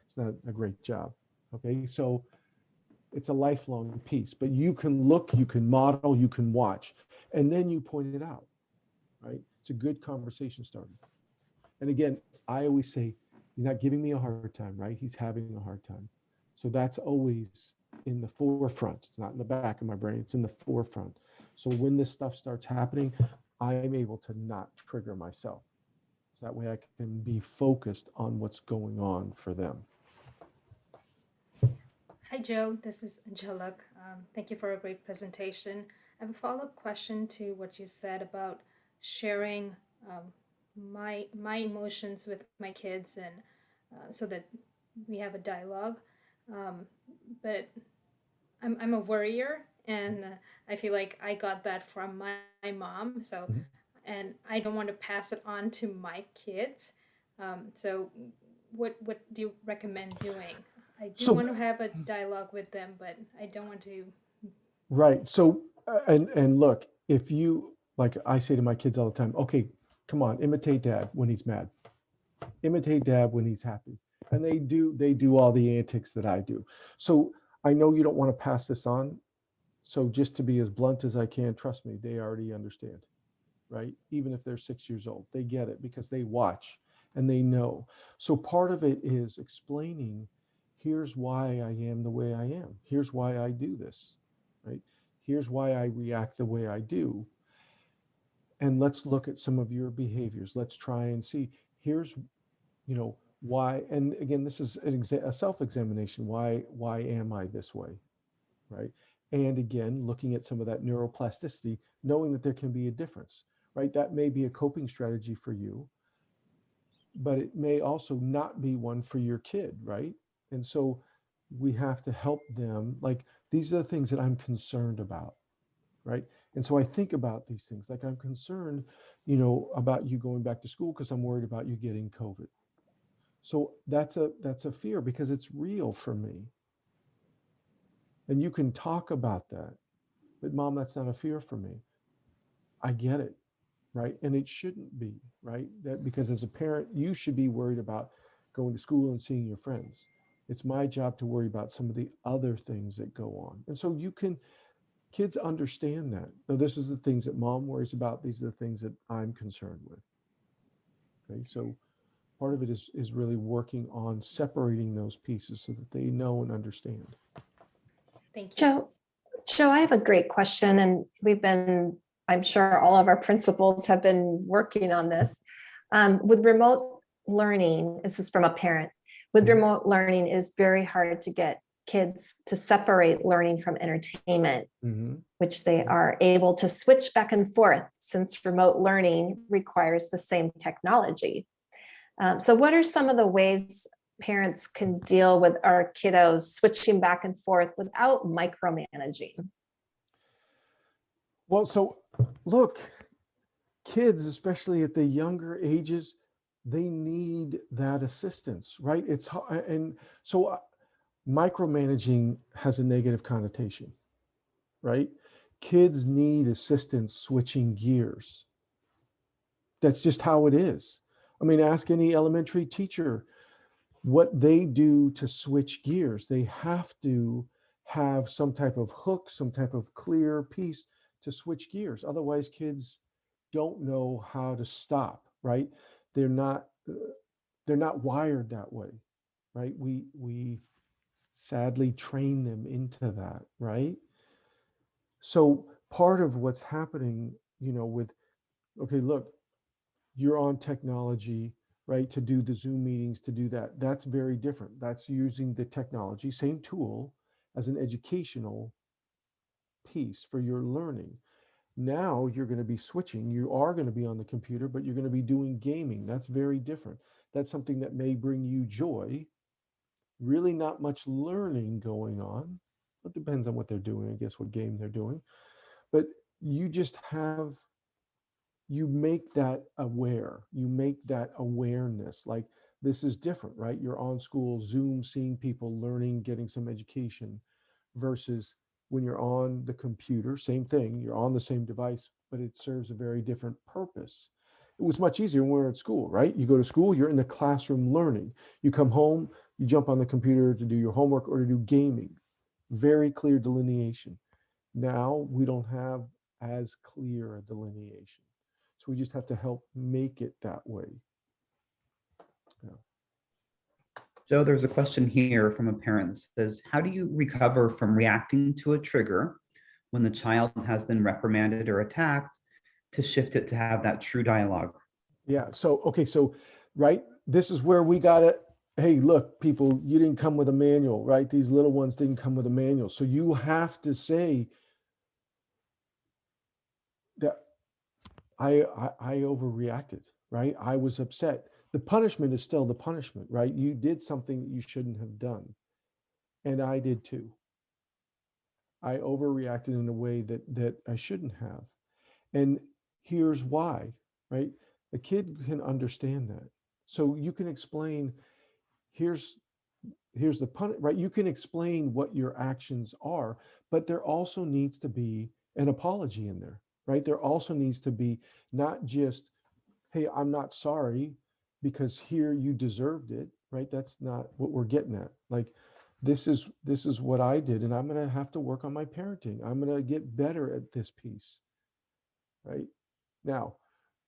it's not a great job. Okay. So it's a lifelong piece, but you can look, you can model, you can watch, and then you point it out, right? It's a good conversation starter. And again, I always say, he's not giving me a hard time, right? He's having a hard time. So that's always in the forefront. It's not in the back of my brain. It's in the forefront. So when this stuff starts happening, I'm able to not trigger myself. So that way I can be focused on what's going on for them. Hi, Joe. This is Angelic. Thank you for a great presentation. I have a follow-up question to what you said about sharing my emotions with my kids, and so that we have a dialogue. But I'm a worrier, and I feel like I got that from my mom. So, and I don't want to pass it on to my kids. So, what do you recommend doing? I do want to have a dialogue with them, but I don't want to. Right. So, and look, if you, like I say to my kids all the time, okay, come on, imitate dad when he's mad, imitate dad when he's happy. And they do all the antics that I do. So I know you don't want to pass this on. So just to be as blunt as I can, trust me, they already understand, right? Even if they're 6 years old, they get it because they watch and they know. So part of it is explaining, here's why I am the way I am. Here's why I do this, right? Here's why I react the way I do. And let's look at some of your behaviors. Let's try and see, here's, why. And again, this is a self-examination. Why am I this way, right? And again, looking at some of that neuroplasticity, knowing that there can be a difference, right? That may be a coping strategy for you, but it may also not be one for your kid, right? And so we have to help them. Like, these are the things that I'm concerned about, right? And so I think about these things. Like, I'm concerned, about you going back to school because I'm worried about you getting COVID. So that's a fear because it's real for me. And you can talk about that. But mom, that's not a fear for me. I get it, right? And it shouldn't be, right? That because as a parent, you should be worried about going to school and seeing your friends. It's my job to worry about some of the other things that go on. And so kids understand that. So this is the things that mom worries about. These are the things that I'm concerned with. Okay, so part of it is really working on separating those pieces so that they know and understand. Thank you. Joe, I have a great question, and I'm sure all of our principals have been working on this. With remote learning, this is from a parent, with remote learning, it is very hard to get kids to separate learning from entertainment, which they are able to switch back and forth since remote learning requires the same technology. So what are some of the ways parents can deal with our kiddos switching back and forth without micromanaging? Well, so look, kids, especially at the younger ages, they need that assistance, right? And so micromanaging has a negative connotation, right? Kids need assistance switching gears. That's just how it is. I mean, ask any elementary teacher what they do to switch gears. They have to have some type of hook, some type of clear piece to switch gears. Otherwise, kids don't know how to stop, right? They're not wired that way, right? We sadly train them into that, right? So part of what's happening, with, okay, look, you're on technology, right, to do the Zoom meetings, to do that. That's very different. That's using the technology, same tool, as an educational piece for your learning. Now you're going to be switching. You are going to be on the computer, but you're going to be doing gaming. That's very different. That's something that may bring you joy. Really not much learning going on. It depends on what they're doing, I guess, what game they're doing. But you just you make that aware. You make that awareness. Like, this is different, right? You're on school, Zoom, seeing people, learning, getting some education, versus when you're on the computer, same thing, you're on the same device, but it serves a very different purpose. It was much easier when we were at school, right? You go to school, you're in the classroom learning. You come home, you jump on the computer to do your homework or to do gaming. Very clear delineation. Now we don't have as clear a delineation. So we just have to help make it that way. Yeah. Joe, there's a question here from a parent that says, how do you recover from reacting to a trigger when the child has been reprimanded or attacked to shift it to have that true dialogue? Yeah. So, okay. So, right. This is where we got it. Hey, look, people, you didn't come with a manual, right? These little ones didn't come with a manual. So you have to say that I overreacted, right? I was upset. The punishment is still the punishment, right? You did something that you shouldn't have done. And I did too. I overreacted in a way that I shouldn't have. And here's why, right? A kid can understand that. So you can explain, here's the punishment, right? You can explain what your actions are, but there also needs to be an apology in there, right? There also needs to be not just, hey, I'm not sorry because here you deserved it, right? That's not what we're getting at. Like, this is what I did, and I'm going to have to work on my parenting. I'm going to get better at this piece, right? Now,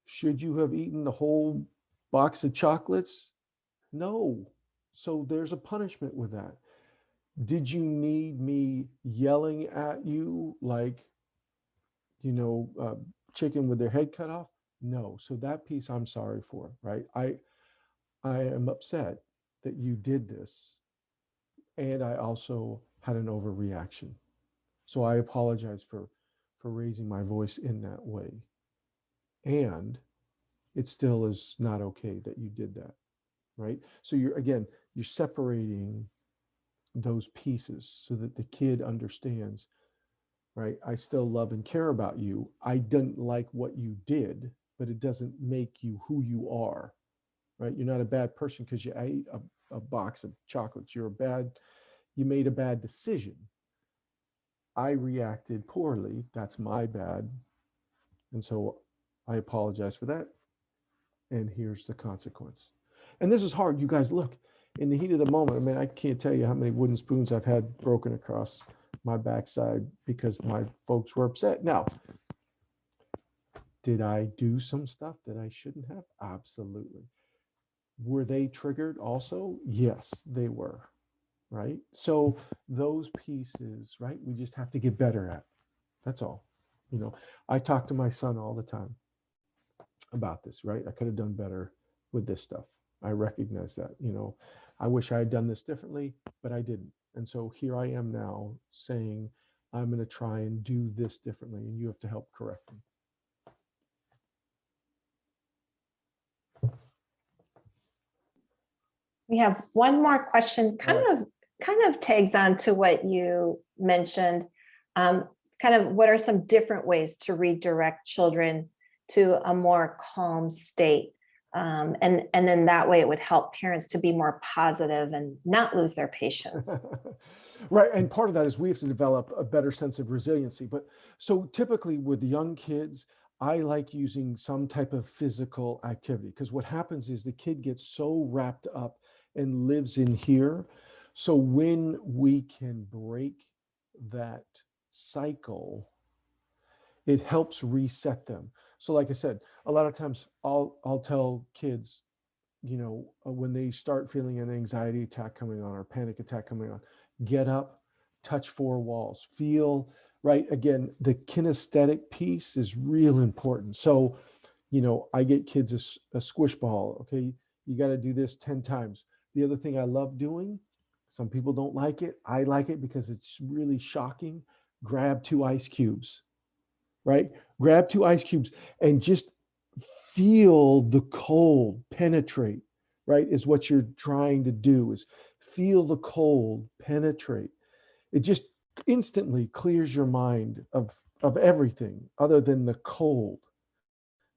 should you have eaten the whole box of chocolates? No. So there's a punishment with that. Did you need me yelling at you like, chicken with their head cut off? No. So that piece I'm sorry for, right? I am upset that you did this. And I also had an overreaction. So I apologize for raising my voice in that way. And it still is not okay that you did that, right? So you're separating those pieces so that the kid understands, right? I still love and care about you. I didn't like what you did, but it doesn't make you who you are, right? You're not a bad person because you ate a box of chocolates. You made a bad decision. I reacted poorly. That's my bad. And so I apologize for that. And here's the consequence. And this is hard. You guys, look, in the heat of the moment, I mean, I can't tell you how many wooden spoons I've had broken across my backside because my folks were upset. Now, did I do some stuff that I shouldn't have? Absolutely. Were they triggered also? Yes, they were. Right? So those pieces, right? We just have to get better at. That's all. I talk to my son all the time about this, right? I could have done better with this stuff. I recognize that, I wish I had done this differently, but I didn't. And so here I am now saying, I'm going to try and do this differently, and you have to help correct me. We have one more question, kind of tags on to what you mentioned. Kind of what are some different ways to redirect children to a more calm state? And then that way it would help parents to be more positive and not lose their patience. Right. And part of that is we have to develop a better sense of resiliency. But so typically with young kids, I like using some type of physical activity, because what happens is the kid gets so wrapped up and lives in here. So when we can break that cycle, it helps reset them. So like I said, a lot of times I'll tell kids, when they start feeling an anxiety attack coming on or panic attack coming on, get up, touch four walls, feel, right? Again, the kinesthetic piece is real important. So, I get kids a squish ball. Okay, you got to do this 10 times. The other thing I love doing, some people don't like it. I like it because it's really shocking. Grab 2 ice cubes, right? Grab 2 ice cubes and just feel the cold penetrate, right? Is what you're trying to do, is feel the cold penetrate. It just instantly clears your mind of everything other than the cold,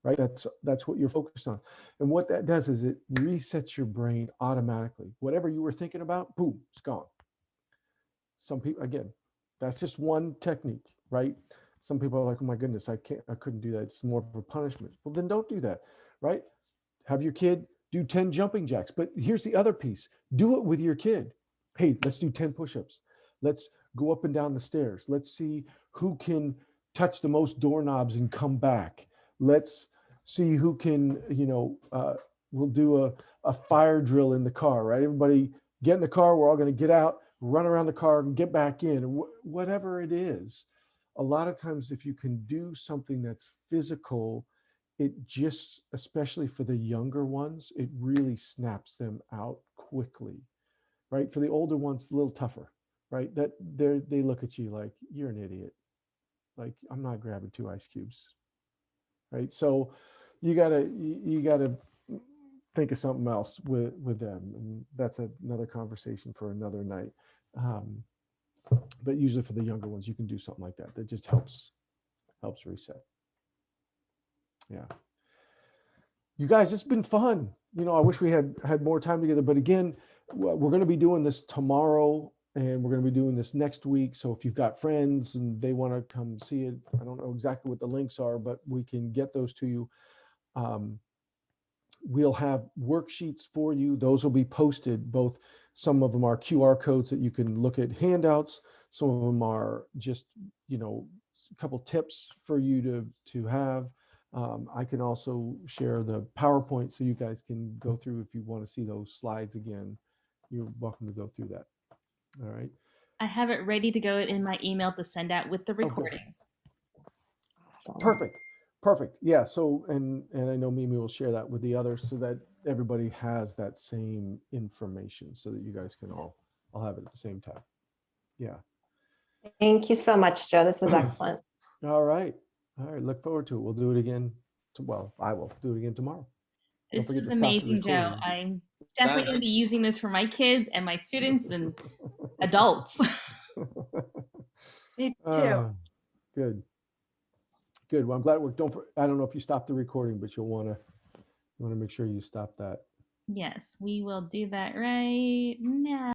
right? That's what you're focused on. And what that does is it resets your brain automatically. Whatever you were thinking about, boom, it's gone. Some people, again, that's just one technique, right? Some people are like, oh my goodness, I couldn't do that. It's more of a punishment. Well, then don't do that, right? Have your kid do 10 jumping jacks. But here's the other piece. Do it with your kid. Hey, let's do 10 push-ups. Let's go up and down the stairs. Let's see who can touch the most doorknobs and come back. Let's see who can, we'll do a fire drill in the car, right? Everybody get in the car. We're all going to get out, run around the car and get back in, whatever it is. A lot of times, if you can do something that's physical, it just, especially for the younger ones, it really snaps them out quickly, right? For the older ones, it's a little tougher, right? That they look at you like, you're an idiot. Like, I'm not grabbing 2 ice cubes, right? So you gotta think of something else with them. And that's another conversation for another night. But usually for the younger ones, you can do something like that. That just helps reset. Yeah. You guys, it's been fun. I wish we had more time together. But again, we're going to be doing this tomorrow, and we're going to be doing this next week. So if you've got friends and they want to come see it, I don't know exactly what the links are, but we can get those to you. We'll have worksheets for you. Those will be posted both Some of them are QR codes that you can look at handouts. Some of them are just, a couple tips for you to have. I can also share the PowerPoint so you guys can go through if you want to see those slides again. You're welcome to go through that. All right. I have it ready to go in my email to send out with the Okay. recording. Awesome. Perfect. Yeah. So, and I know Mimi will share that with the others so that everybody has that same information so that you guys can all have it at the same time. Yeah. Thank you so much, Joe. This was excellent. All right. Look forward to it. We'll do it again. Well, I will do it again tomorrow. Don't This forget was to stop the amazing, Joe. recording. I'm definitely going to be using this for my kids and my students and adults. Me too. Good. Well, I'm glad I don't know if you stopped the recording, but you want to make sure you stop that. Yes, we will do that right now.